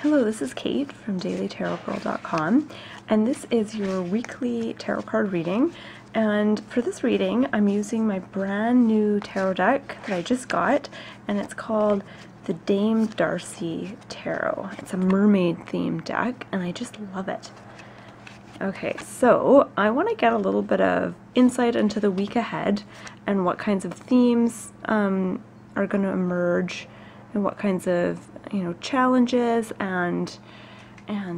Hello, this is Kate from dailytarotgirl.com, and this is your weekly tarot card reading. And for this reading, I'm using my brand new tarot deck that I just got, and it's called the Dame Darcy Tarot. It's a mermaid themed deck, and I just love it. Okay, so I want to get a little bit of insight into the week ahead and what kinds of themes are going to emerge, and what kinds of challenges and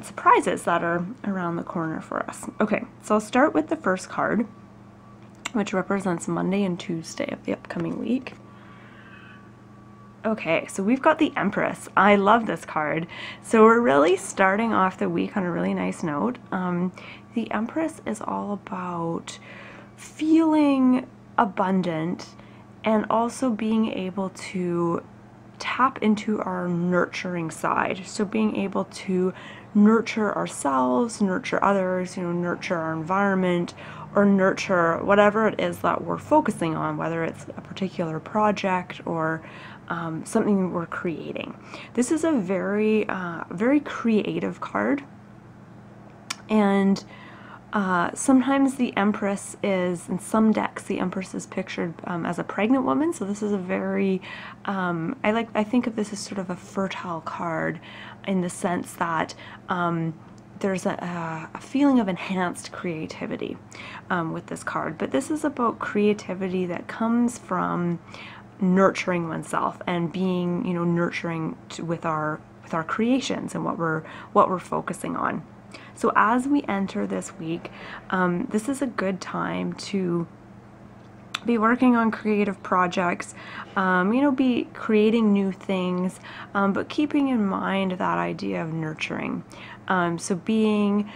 surprises that are around the corner for us. Okay, so I'll start with the first card, which represents Monday and Tuesday of the upcoming week. Okay, so we've got the Empress. I love this card. So we're really starting off the week on a really nice note. The Empress is all about feeling abundant and also being able to tap into our nurturing side. So being able to nurture ourselves, nurture others, nurture our environment, or nurture whatever it is that we're focusing on, whether it's a particular project or something we're creating. This is a very, very creative card. And sometimes the Empress is, in some decks, the Empress is pictured as a pregnant woman. So this is a very, I think of this as sort of a fertile card in the sense that there's a feeling of enhanced creativity with this card. But this is about creativity that comes from nurturing oneself and being, nurturing with our creations and what we're focusing on. So as we enter this week, this is a good time to be working on creative projects, be creating new things, but keeping in mind that idea of nurturing. So being,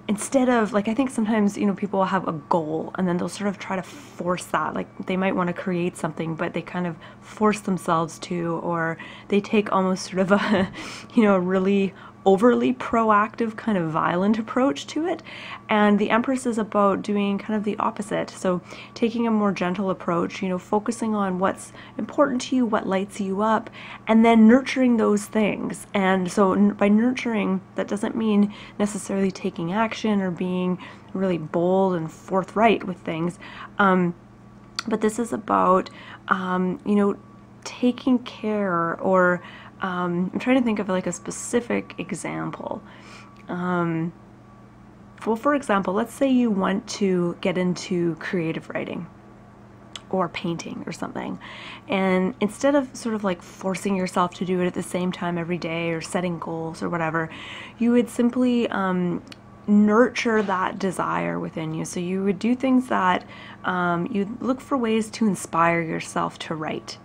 instead of, I think sometimes, people will have a goal and then they'll sort of try to force that. They might want to create something, but they kind of force themselves to, or they take almost sort of a, really overly proactive kind of violent approach to it. And the Empress is about doing kind of the opposite. So taking a more gentle approach, focusing on what's important to you, what lights you up, and then nurturing those things. And so by nurturing, that doesn't mean necessarily taking action or being really bold and forthright with things. But this is about, taking care, or I'm trying to think of a specific example. Well, for example, let's say you want to get into creative writing or painting or something, and instead of sort of forcing yourself to do it at the same time every day or setting goals or whatever, you would simply nurture that desire within you. So you would do things that you'd look for ways to inspire yourself to write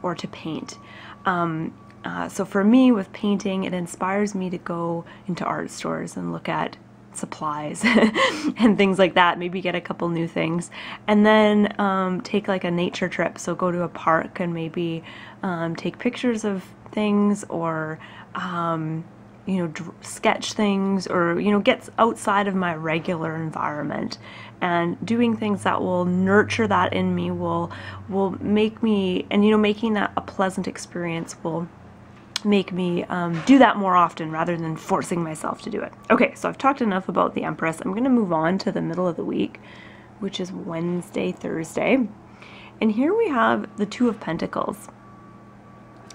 or to paint. So for me, with painting, it inspires me to go into art stores and look at supplies and things like that, maybe get a couple new things, and then take a nature trip. So go to a park and maybe take pictures of things, or sketch things, or get outside of my regular environment. And doing things that will nurture that in me will make me, and making that a pleasant experience will make me do that more often rather than forcing myself to do it. Okay, so I've talked enough about the Empress. I'm going to move on to the middle of the week, which is Wednesday, Thursday. And here we have the Two of Pentacles.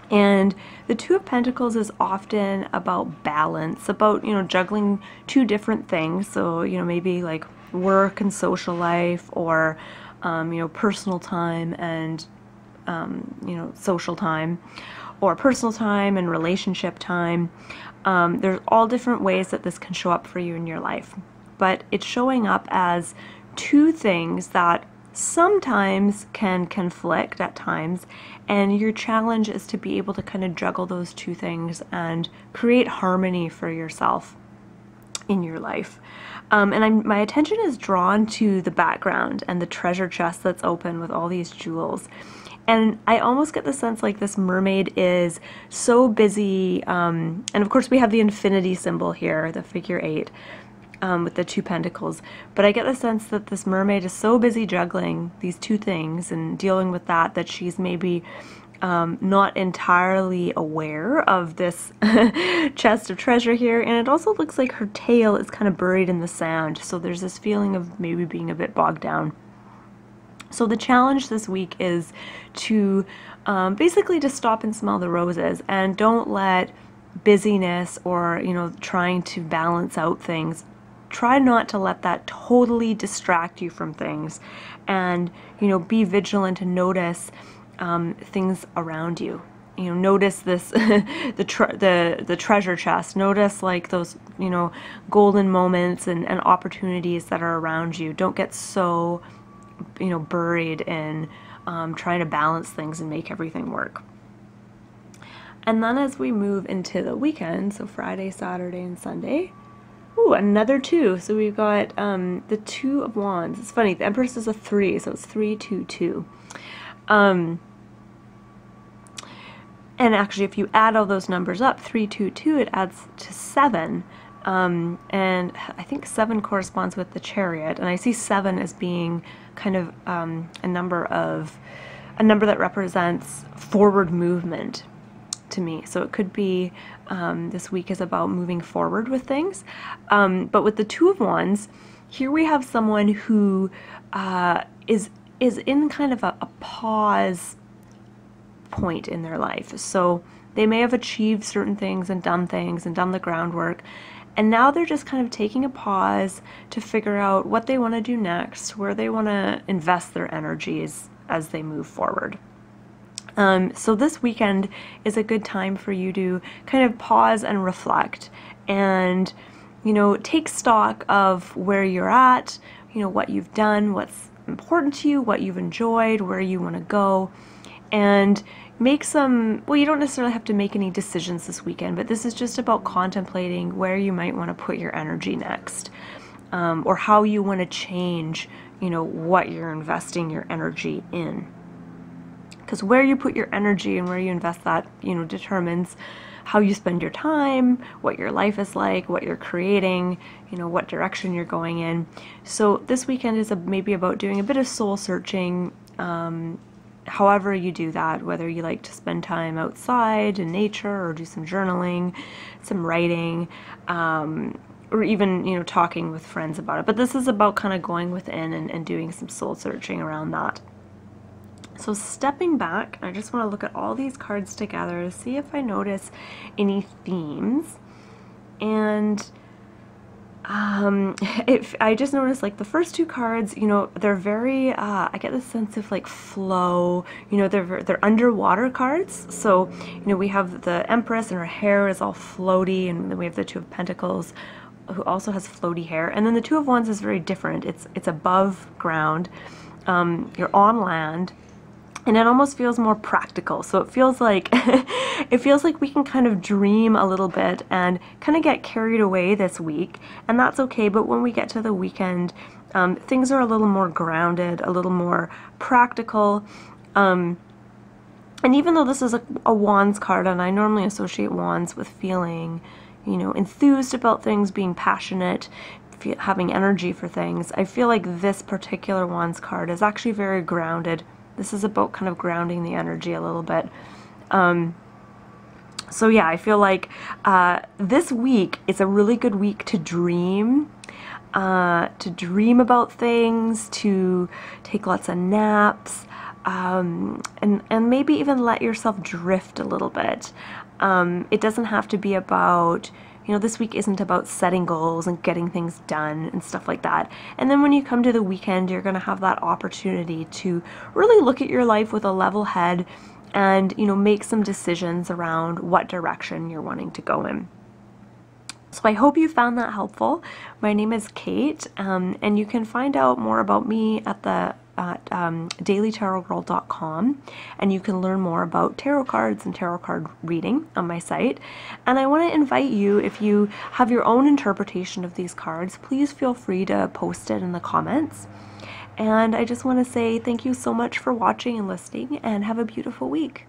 And the Two of Pentacles is often about balance, about, juggling two different things. So, maybe work and social life, or, personal time and, social time, or personal time and relationship time. There's all different ways that this can show up for you in your life. But it's showing up as two things that sometimes can conflict at times, and your challenge is to be able to kind of juggle those two things and create harmony for yourself in your life. And my attention is drawn to the background and the treasure chest that's open with all these jewels. And I almost get the sense this mermaid is so busy, and of course we have the infinity symbol here, the figure 8, with the two pentacles. But I get the sense that this mermaid is so busy juggling these two things and dealing with that she's maybe not entirely aware of this chest of treasure here, and it also looks like her tail is kind of buried in the sand, so there's this feeling of maybe being a bit bogged down. So the challenge this week is to basically just stop and smell the roses, and don't let busyness or, you know, trying to balance out things, try not to let that totally distract you from things, and, you know, be vigilant and notice things around you. You know, notice this the treasure chest. Notice like those, you know, golden moments and opportunities that are around you. Don't get so, you know, buried in trying to balance things and make everything work. And then as we move into the weekend, so Friday, Saturday, and Sunday, ooh, another 2. So we've got the 2 of Wands. It's funny, the Empress is a 3, so it's 3, 2, 2. And actually, if you add all those numbers up, 3, 2, 2, it adds to 7. And I think 7 corresponds with the Chariot, and I see 7 as being kind of a number that represents forward movement to me. So it could be this week is about moving forward with things. But with the 2 of Wands, here we have someone who is in kind of a pause point in their life. So they may have achieved certain things and done the groundwork, and now they're just kind of taking a pause to figure out what they want to do next, where they want to invest their energies as they move forward. So this weekend is a good time for you to kind of pause and reflect, and, you know, take stock of where you're at, you know, what you've done, what's important to you, what you've enjoyed, where you want to go, and make some, well, you don't necessarily have to make any decisions this weekend, but this is just about contemplating where you might want to put your energy next, or how you want to change, you know, what you're investing your energy in. Because where you put your energy and where you invest that, you know, determines how you spend your time, what your life is like, what you're creating, you know, what direction you're going in. So this weekend is maybe about doing a bit of soul searching, however you do that, whether you like to spend time outside in nature or do some journaling, some writing, or even, you know, talking with friends about it. But this is about kind of going within and doing some soul searching around that. So stepping back, I just want to look at all these cards together to see if I notice any themes. And if I just noticed, like, the first 2 cards, you know, they're very, I get the sense of like flow, you know, they're underwater cards. So, you know, we have the Empress and her hair is all floaty, and then we have the 2 of Pentacles who also has floaty hair. And then the 2 of Wands is very different. It's above ground. You're on land. And it almost feels more practical. So it feels like we can kind of dream a little bit and kind of get carried away this week, and that's okay. But when we get to the weekend, things are a little more grounded, a little more practical. And even though this is a Wands card, and I normally associate Wands with feeling, you know, enthused about things, being passionate, having energy for things, I feel like this particular Wands card is actually very grounded. This is about kind of grounding the energy a little bit. So yeah, I feel like this week is a really good week to dream about things, to take lots of naps, and maybe even let yourself drift a little bit. It doesn't have to be about, you know, this week isn't about setting goals and getting things done and stuff like that. And then when you come to the weekend, you're going to have that opportunity to really look at your life with a level head and, you know, make some decisions around what direction you're wanting to go in. So I hope you found that helpful. My name is Kate, and you can find out more about me at dailytarotgirl.com, and you can learn more about tarot cards and tarot card reading on my site. And I want to invite you, if you have your own interpretation of these cards, please feel free to post it in the comments. And I just want to say thank you so much for watching and listening, and have a beautiful week.